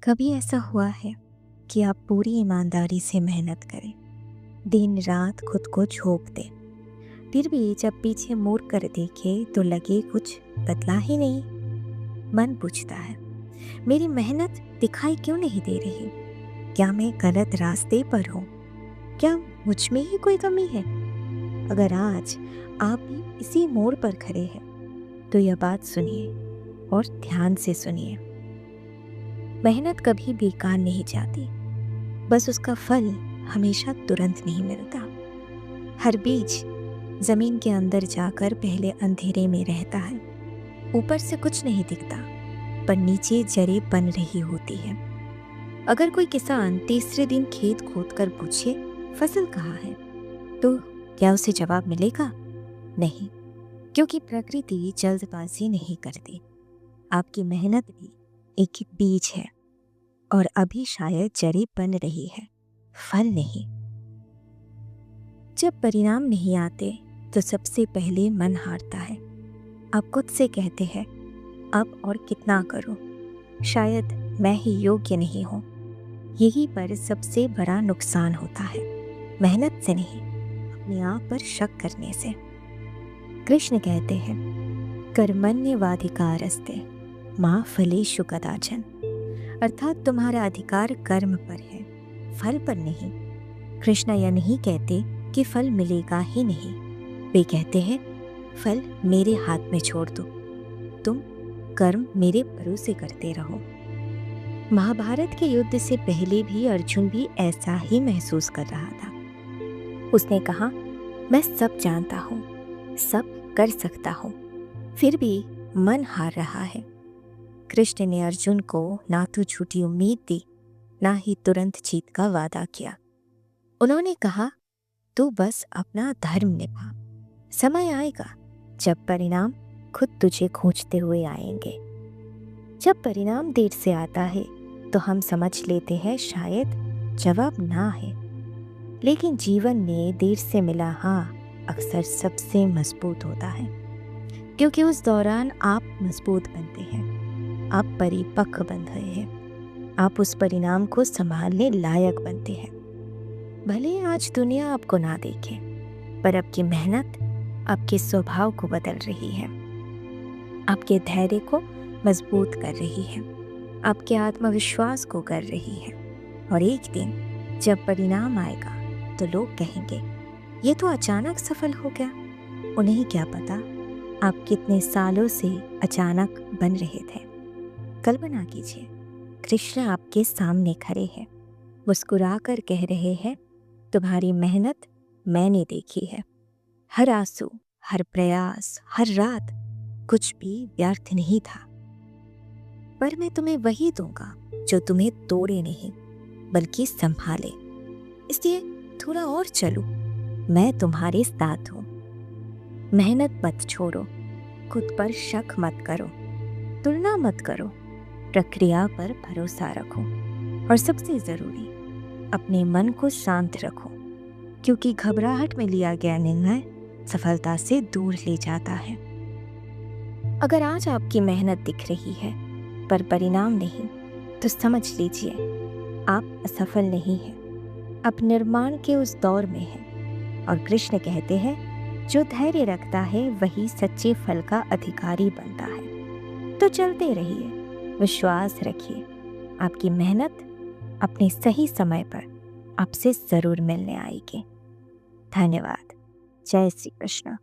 कभी ऐसा हुआ है कि आप पूरी ईमानदारी से मेहनत करें, दिन रात खुद को झोंक दें, फिर भी जब पीछे मुड़ कर देखें तो लगे कुछ बदला ही नहीं। मन पूछता है, मेरी मेहनत दिखाई क्यों नहीं दे रही? क्या मैं गलत रास्ते पर हूँ? क्या मुझ में ही कोई कमी है? अगर आज आप भी इसी मोड़ पर खड़े हैं तो यह बात सुनिए और ध्यान से सुनिए। मेहनत कभी बेकार नहीं जाती, बस उसका फल हमेशा तुरंत नहीं मिलता। हर बीज जमीन के अंदर जाकर पहले अंधेरे में रहता है। ऊपर से कुछ नहीं दिखता, पर नीचे जड़ें बन रही होती है। अगर कोई किसान तीसरे दिन खेत खोदकर पूछे फसल कहाँ है, तो क्या उसे जवाब मिलेगा? नहीं, क्योंकि प्रकृति जल्दबाजी नहीं करती। आपकी मेहनत भी एक बीज है और अभी शायद जड़ें बन रही है, फल नहीं। जब परिणाम नहीं आते तो सबसे पहले मन हारता है। आप खुद से कहते हैं, अब और कितना करूं? शायद मैं ही योग्य नहीं हूं। यही पर सबसे बड़ा नुकसान होता है, मेहनत से नहीं, अपने आप पर शक करने से। कृष्ण कहते हैं, कर्मण्येवाधिकारस्ते मा फलेषु कदाचन। अर्थात तुम्हारा अधिकार कर्म पर है, फल पर नहीं। कृष्ण यह नहीं कहते कि फल मिलेगा ही नहीं, वे कहते हैं फल मेरे हाथ में छोड़ दो, तुम कर्म मेरे भरोसे करते रहो। महाभारत के युद्ध से पहले भी अर्जुन भी ऐसा ही महसूस कर रहा था। उसने कहा, मैं सब जानता हूँ, सब कर सकता हूँ, फिर भी मन हार रहा है। कृष्ण ने अर्जुन को ना तो झूठी उम्मीद दी, ना ही तुरंत जीत का वादा किया। उन्होंने कहा, तू बस अपना धर्म निभा, समय आएगा जब परिणाम खुद तुझे खोजते हुए आएंगे। जब परिणाम देर से आता है तो हम समझ लेते हैं शायद जवाब ना है, लेकिन जीवन में देर से मिला हाँ अक्सर सबसे मजबूत होता है, क्योंकि उस दौरान आप मजबूत बनते हैं, आप परिपक्व बन रहे हैं, आप उस परिणाम को संभालने लायक बनते हैं। भले आज दुनिया आपको ना देखे, पर आपकी मेहनत आपके स्वभाव को बदल रही है, आपके धैर्य को मजबूत कर रही है, आपके आत्मविश्वास को कर रही है। और एक दिन जब परिणाम आएगा तो लोग कहेंगे, ये तो अचानक सफल हो गया। उन्हें क्या पता आप कितने सालों से अचानक बन रहे थे। कल्पना कीजिए, कृष्ण आपके सामने खड़े हैं, मुस्कुराकर कह रहे हैं, तुम्हारी मेहनत मैंने देखी है। हर आंसू, हर प्रयास, हर रात, कुछ भी व्यर्थ नहीं था। पर मैं तुम्हें वही दूंगा जो तुम्हें तोड़े नहीं, बल्कि संभाले। इसलिए थोड़ा और चलो, मैं तुम्हारे साथ हूँ। मेहनत मत छोड़ो, खुद पर शक मत करो, तुलना मत करो, प्रक्रिया पर भरोसा रखो और सबसे जरूरी, अपने मन को शांत रखो, क्योंकि घबराहट में लिया गया निर्णय सफलता से दूर ले जाता है। अगर आज आपकी मेहनत दिख रही है पर परिणाम नहीं, तो समझ लीजिए आप असफल नहीं हैं, आप निर्माण के उस दौर में हैं। और कृष्ण कहते हैं, जो धैर्य रखता है वही सच्चे फल का अधिकारी बनता है। तो चलते रहिए, विश्वास रखिए, आपकी मेहनत अपने सही समय पर आपसे जरूर मिलने आएगी। धन्यवाद। जय श्री कृष्ण।